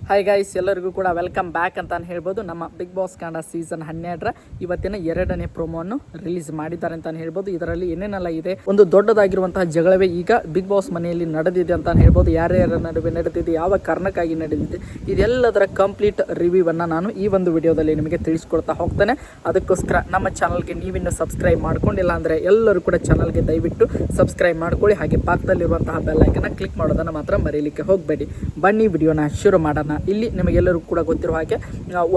Hi guys, ಎಲ್ಲರಿಗೂ ಕೂಡ welcome back ಅಂತ ಹೇಳ್ಬೋದು. ನಮ್ಮ ಬಿಗ್ ಬಾಸ್ ಕನ್ನಡ ಸೀಸನ್ 12ರ ಇವತ್ತಿನ 2ನೇ ಪ್ರೋಮೋವನ್ನು ರಿಲೀಸ್ ಮಾಡಿದ್ದಾರೆ ಅಂತ ಹೇಳ್ಬೋದು. ಇದರಲ್ಲಿ ಏನೇನೆಲ್ಲ ಇದೆ, ಒಂದು ದೊಡ್ಡದಾಗಿರುವಂತಹ ಜಗಳವೇ ಈಗ ಬಿಗ್ ಬಾಸ್ ಮನೆಯಲ್ಲಿ ನಡೆದಿದೆ ಅಂತ ಹೇಳ್ಬೋದು. ಯಾರ್ಯಾರ ನಡುವೆ ನಡೆದಿದೆ, ಯಾವ ಕಾರಣಕ್ಕಾಗಿ ನಡೆದಿದೆ, ಇದೆಲ್ಲದರ ಕಂಪ್ಲೀಟ್ ರಿವ್ಯೂವನ್ನು ನಾನು ಈ ಒಂದು ವಿಡಿಯೋದಲ್ಲಿ ನಿಮಗೆ ತಿಳಿಸ್ಕೊಡ್ತಾ ಹೋಗ್ತೇನೆ. ಅದಕ್ಕೋಸ್ಕರ ನಮ್ಮ ಚಾನಲ್ಗೆ ನೀವಿನ್ನು ಸಬ್ಸ್ಕ್ರೈಬ್ ಮಾಡ್ಕೊಂಡಿಲ್ಲ ಅಂದರೆ ಎಲ್ಲರೂ ಕೂಡ ಚಾನಲ್ಗೆ ದಯವಿಟ್ಟು ಸಬ್ಸ್ಕ್ರೈಬ್ ಮಾಡ್ಕೊಳ್ಳಿ. ಹಾಗೆ ಪಕ್ಕದಲ್ಲಿರುವಂತಹ ಬೆಲ್ ಐಕನ್ನ ಕ್ಲಿಕ್ ಮಾಡೋದನ್ನು ಮಾತ್ರ ಮರೀಲಿಕ್ಕೆ ಹೋಗಬೇಡಿ. ಬನ್ನಿ ವಿಡಿಯೋನ ಶುರು ಮಾಡೋಣ. ಇಲ್ಲಿ ನಿಮಗೆಲ್ಲರೂ ಕೂಡ ಗೊತ್ತಿರೋ ಹಾಗೆ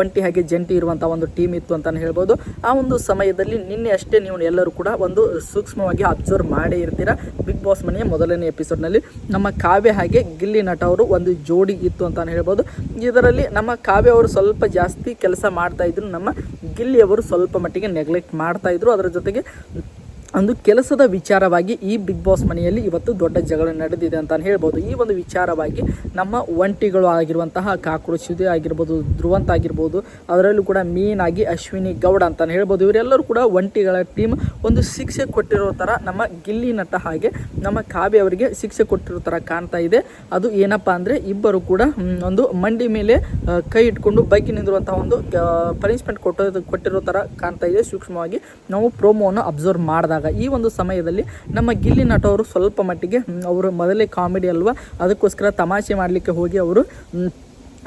ಒಂಟಿ ಹಾಗೆ ಜಂಟಿ ಇರುವಂಥ ಒಂದು ಟೀಮ್ ಇತ್ತು ಅಂತಲೇ ಹೇಳ್ಬೋದು. ಆ ಒಂದು ಸಮಯದಲ್ಲಿ ನಿನ್ನೆ ಅಷ್ಟೇ ನೀವು ಎಲ್ಲರೂ ಕೂಡ ಒಂದು ಸೂಕ್ಷ್ಮವಾಗಿ ಅಬ್ಸರ್ವ್ ಮಾಡೇ ಇರ್ತೀರ. ಬಿಗ್ ಬಾಸ್ ಮನೆಯ ಮೊದಲನೇ ಎಪಿಸೋಡ್ನಲ್ಲಿ ನಮ್ಮ ಕಾವ್ಯ ಹಾಗೆ ಗಿಲ್ಲಿ ನಟ ಅವರು ಒಂದು ಜೋಡಿ ಇತ್ತು ಅಂತಲೇ ಹೇಳ್ಬೋದು. ಇದರಲ್ಲಿ ನಮ್ಮ ಕಾವ್ಯ ಅವರು ಸ್ವಲ್ಪ ಜಾಸ್ತಿ ಕೆಲಸ ಮಾಡ್ತಾ ಇದ್ರು, ನಮ್ಮ ಗಿಲ್ಲಿ ಅವರು ಸ್ವಲ್ಪ ಮಟ್ಟಿಗೆ ನೆಗ್ಲೆಕ್ಟ್ ಮಾಡ್ತಾ ಇದ್ರು. ಅದರ ಜೊತೆಗೆ ಒಂದು ಕೆಲಸದ ವಿಚಾರವಾಗಿ ಈ ಬಿಗ್ ಬಾಸ್ ಮನೆಯಲ್ಲಿ ಇವತ್ತು ದೊಡ್ಡ ಜಗಳ ನಡೆದಿದೆ ಅಂತ ಹೇಳ್ಬೋದು. ಈ ಒಂದು ವಿಚಾರವಾಗಿ ನಮ್ಮ ಒಂಟಿಗಳು ಆಗಿರುವಂತಹ ಕಾಕ್ರೋಚ್ ಆಗಿರ್ಬೋದು, ಧ್ರುವಂತ ಆಗಿರ್ಬೋದು, ಅದರಲ್ಲೂ ಕೂಡ ಮೇನ್ ಆಗಿ ಅಶ್ವಿನಿ ಗೌಡ ಅಂತ ಹೇಳ್ಬೋದು. ಇವರೆಲ್ಲರೂ ಕೂಡ ಒಂಟಿಗಳ ಟೀಮ್ ಒಂದು ಶಿಕ್ಷೆ ಕೊಟ್ಟಿರೋ ಥರ ನಮ್ಮ ಗಿಲ್ಲಿ ನಟ ಹಾಗೆ ನಮ್ಮ ಕಾವ್ಯ ಅವರಿಗೆ ಶಿಕ್ಷೆ ಕೊಟ್ಟಿರೋ ಥರ ಕಾಣ್ತಾ ಇದೆ. ಅದು ಏನಪ್ಪ ಅಂದರೆ ಇಬ್ಬರು ಕೂಡ ಒಂದು ಮಂಡಿ ಮೇಲೆ ಕೈ ಇಟ್ಕೊಂಡು ಬೈಕಿ ನಿಂದಿರುವಂತಹ ಒಂದು ಪನಿಷ್ಮೆಂಟ್ ಕೊಟ್ಟಿರೋ ಥರ ಕಾಣ್ತಾ ಇದೆ. ಸೂಕ್ಷ್ಮವಾಗಿ ನಾವು ಪ್ರೋಮೋವನ್ನು ಅಬ್ಸರ್ವ್ ಮಾಡಿದಾಗ ಈ ಒಂದು ಸಮಯದಲ್ಲಿ ನಮ್ಮ ಗಿಲ್ಲಿ ನಟ ಅವರು ಸ್ವಲ್ಪ ಮಟ್ಟಿಗೆ ಅವರು ಮೊದಲೇ ಕಾಮಿಡಿ ಅಲ್ವಾ, ಅದಕ್ಕೋಸ್ಕರ ತಮಾಷೆ ಮಾಡಲಿಕ್ಕೆ ಹೋಗಿ ಅವರು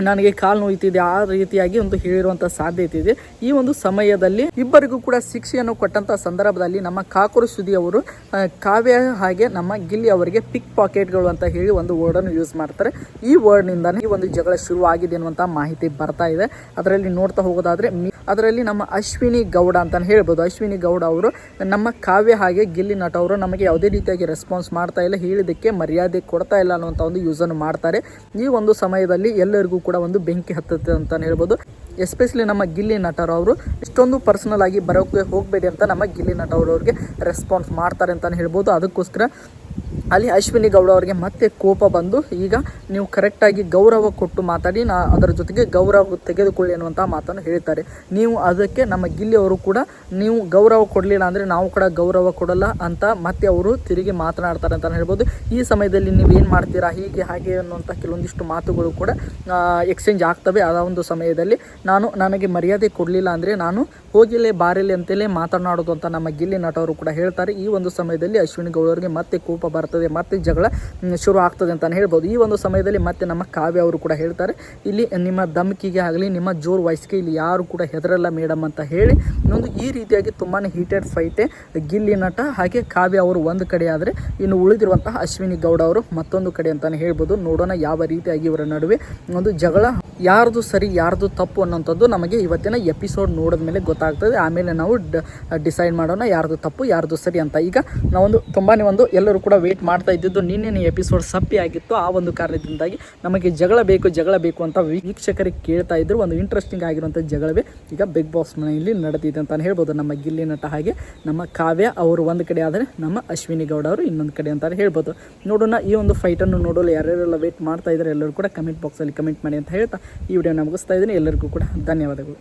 ನನಗೆ ಕಾಲು ನೋಯ್ತಿದೆ ಆ ರೀತಿಯಾಗಿ ಒಂದು ಹೇಳಿರುವಂಥ ಸಾಧ್ಯತೆ ಇದೆ. ಈ ಒಂದು ಸಮಯದಲ್ಲಿ ಇಬ್ಬರಿಗೂ ಕೂಡ ಶಿಕ್ಷೆಯನ್ನು ಕೊಟ್ಟಂಥ ಸಂದರ್ಭದಲ್ಲಿ ನಮ್ಮ ಕಾಕೂರು ಸುದಿ ಅವರು ಕಾವ್ಯ ಹಾಗೆ ನಮ್ಮ ಗಿಲ್ಲಿ ಅವರಿಗೆ ಪಿಕ್ ಪಾಕೆಟ್ಗಳು ಅಂತ ಹೇಳಿ ಒಂದು ವರ್ಡನ್ನು ಯೂಸ್ ಮಾಡ್ತಾರೆ. ಈ ವರ್ಡ್ನಿಂದಾನೇ ಈ ಒಂದು ಜಗಳ ಶುರು ಆಗಿದೆ ಅನ್ನುವಂಥ ಮಾಹಿತಿ ಬರ್ತಾ ಇದೆ. ಅದರಲ್ಲಿ ನೋಡ್ತಾ ಹೋಗೋದಾದ್ರೆ ಅದರಲ್ಲಿ ನಮ್ಮ ಅಶ್ವಿನಿ ಗೌಡ ಅಂತ ಹೇಳ್ಬೋದು. ಅಶ್ವಿನಿ ಗೌಡ ಅವರು ನಮ್ಮ ಕಾವ್ಯ ಹಾಗೆ ಗಿಲ್ಲಿ ನಟ ಅವರು ನಮಗೆ ಯಾವುದೇ ರೀತಿಯಾಗಿ ರೆಸ್ಪಾನ್ಸ್ ಮಾಡ್ತಾ ಇಲ್ಲ, ಹೇಳಿದ್ದಕ್ಕೆ ಮರ್ಯಾದೆ ಕೊಡ್ತಾ ಇಲ್ಲ ಅನ್ನುವಂಥ ಒಂದು ಯೂಸನ್ನು ಮಾಡ್ತಾರೆ. ಈ ಒಂದು ಸಮಯದಲ್ಲಿ ಎಲ್ಲರಿಗೂ ಕೂಡ ಒಂದು ಬೆಂಕಿ ಹತ್ತುತ್ತೆ ಅಂತ ಹೇಳ್ಬೋದು. ಎಸ್ಪೆಷಲಿ ನಮ್ಮ ಗಿಲ್ಲಿ ನಟರವರು ಇಷ್ಟೊಂದು ಪರ್ಸನಲ್ ಆಗಿ ಬರೋಕ್ಕೆ ಹೋಗಬೇಡಿ ಅಂತ ನಮ್ಮ ಗಿಲ್ಲಿ ನಟ ಅವ್ರಿಗೆ ರೆಸ್ಪಾನ್ಸ್ ಮಾಡ್ತಾರೆ ಅಂತಲೇ ಹೇಳ್ಬೋದು. ಅದಕ್ಕೋಸ್ಕರ ಅಲ್ಲಿ ಅಶ್ವಿನಿ ಗೌಡ ಅವರಿಗೆ ಮತ್ತೆ ಕೋಪ ಬಂದು ಈಗ ನೀವು ಕರೆಕ್ಟಾಗಿ ಗೌರವ ಕೊಟ್ಟು ಮಾತಾಡಿ, ಅದರ ಜೊತೆಗೆ ಗೌರವ ತೆಗೆದುಕೊಳ್ಳಿ ಅನ್ನುವಂಥ ಮಾತನ್ನು ಹೇಳ್ತಾರೆ. ನೀವು ಅದಕ್ಕೆ ನಮ್ಮ ಗಿಲ್ಲಿ ಅವರು ಕೂಡ ನೀವು ಗೌರವ ಕೊಡಲಿಲ್ಲ ಅಂದರೆ ನಾವು ಕೂಡ ಗೌರವ ಕೊಡಲ್ಲ ಅಂತ ಮತ್ತೆ ಅವರು ತಿರುಗಿ ಮಾತನಾಡ್ತಾರೆ ಅಂತ ಹೇಳ್ಬೋದು. ಈ ಸಮಯದಲ್ಲಿ ನೀವು ಏನು ಮಾಡ್ತೀರಾ ಹೀಗೆ ಹಾಗೆ ಅನ್ನುವಂಥ ಕೆಲವೊಂದಿಷ್ಟು ಮಾತುಗಳು ಕೂಡ ಎಕ್ಸ್ಚೇಂಜ್ ಆಗ್ತವೆ. ಆ ಒಂದು ಸಮಯದಲ್ಲಿ ನನಗೆ ಮರ್ಯಾದೆ ಕೊಡಲಿಲ್ಲ ಅಂದರೆ ನಾನು ಹೋಗಿಲ್ಲೇ ಬಾರಿಲಿ ಅಂತಲೇ ಮಾತನಾಡೋದು ಅಂತ ನಮ್ಮ ಗಿಲ್ಲಿ ನಟ ಅವರು ಕೂಡ ಹೇಳ್ತಾರೆ. ಈ ಒಂದು ಸಮಯದಲ್ಲಿ ಅಶ್ವಿನಿ ಗೌಡ ಅವರಿಗೆ ಮತ್ತೆ ಕೋಪ ಬರ್ತದೆ, ಮತ್ತೆ ಜಗಳ ಶುರು ಆಗ್ತದೆ ಅಂತ ಹೇಳ್ಬೋದು. ಈ ಒಂದು ಸಮಯದಲ್ಲಿ ಮತ್ತೆ ನಮ್ಮ ಕಾವ್ಯ ಅವರು ಕೂಡ ಹೇಳ್ತಾರೆ, ಇಲ್ಲಿ ನಿಮ್ಮ ಧಮಕಿಗೆ ಆಗಲಿ ನಿಮ್ಮ ಜೋರ್ ವಾಯ್ಸ್ಗೆ ಇಲ್ಲಿ ಯಾರು ಕೂಡ ಹೆದರಲ್ಲ ಮೇಡಮ್ ಅಂತ ಹೇಳಿ ಇನ್ನೊಂದು ಈ ರೀತಿಯಾಗಿ ತುಂಬಾ ಹೀಟೆಡ್ ಫೈಟೇ ಗಿಲ್ಲಿ ನಟ ಹಾಗೆ ಕಾವ್ಯ ಅವರು ಒಂದು ಕಡೆ ಆದರೆ ಇನ್ನು ಉಳಿದಿರುವಂತಹ ಅಶ್ವಿನಿ ಗೌಡ ಅವರು ಮತ್ತೊಂದು ಕಡೆ ಅಂತಲೇ ಹೇಳ್ಬೋದು. ನೋಡೋಣ ಯಾವ ರೀತಿಯಾಗಿ ಇವರ ನಡುವೆ ಒಂದು ಜಗಳ ಯಾರ್ದು ಸರಿ ಯಾರ್ದು ತಪ್ಪು ಅನ್ನೋಂಥದ್ದು ನಮಗೆ ಇವತ್ತಿನ ಎಪಿಸೋಡ್ ನೋಡಿದ ಮೇಲೆ ಗೊತ್ತಾಗ್ತದೆ. ಆಮೇಲೆ ನಾವು ಡಿಸೈಡ್ ಮಾಡೋಣ ಯಾರ್ದು ತಪ್ಪು ಯಾರ್ದು ಸರಿ ಅಂತ. ಈಗ ನಾವೊಂದು ತುಂಬಾ ಒಂದು ಎಲ್ಲರೂ ಕೂಡ ವೇಟ್ ಮಾಡ್ತಾ ಇದ್ದಿದ್ದು ನಿನ್ನೆ ಎಪಿಸೋಡ್ ಸಪ್ಪಿ ಆಗಿತ್ತು. ಆ ಒಂದು ಕಾರಣದಿಂದಾಗಿ ನಮಗೆ ಜಗಳ ಬೇಕು ಅಂತ ವೀಕ್ಷಕರಿಗೆ ಕೇಳ್ತಾ ಇದ್ರು. ಒಂದು ಇಂಟ್ರೆಸ್ಟಿಂಗ್ ಆಗಿರುವಂಥ ಜಗಳವೇ ಈಗ ಬಿಗ್ ಬಾಸ್ ಮನೆಯಲ್ಲಿ ನಡೆದಿದೆ ಅಂತ ಹೇಳ್ಬೋದು. ನಮ್ಮ ಗಿಲ್ಲಿ ನಟ ಹಾಗೆ ನಮ್ಮ ಕಾವ್ಯ ಅವರು ಒಂದು ಕಡೆ ಆದರೆ ನಮ್ಮ ಅಶ್ವಿನಿ ಗೌಡ ಅವರು ಇನ್ನೊಂದು ಕಡೆ ಅಂತ ಹೇಳ್ಬೋದು. ನೋಡೋಣ ಈ ಒಂದು ಫೈಟನ್ನು ನೋಡಲು ಯಾರ್ಯಾರೆಲ್ಲ ವೇಟ್ ಮಾಡ್ತಾ ಇದ್ದಾರೆ ಎಲ್ಲರೂ ಕೂಡ ಕಮೆಂಟ್ ಬಾಕ್ಸಲ್ಲಿ ಕಮೆಂಟ್ ಮಾಡಿ ಅಂತ ಹೇಳ್ತಾ ಈ ವಿಡಿಯೋನ ಮುಗಿಸ್ತಾ ಇದ್ದೀನಿ. ಎಲ್ಲರಿಗೂ ಕೂಡ ಧನ್ಯವಾದಗಳು.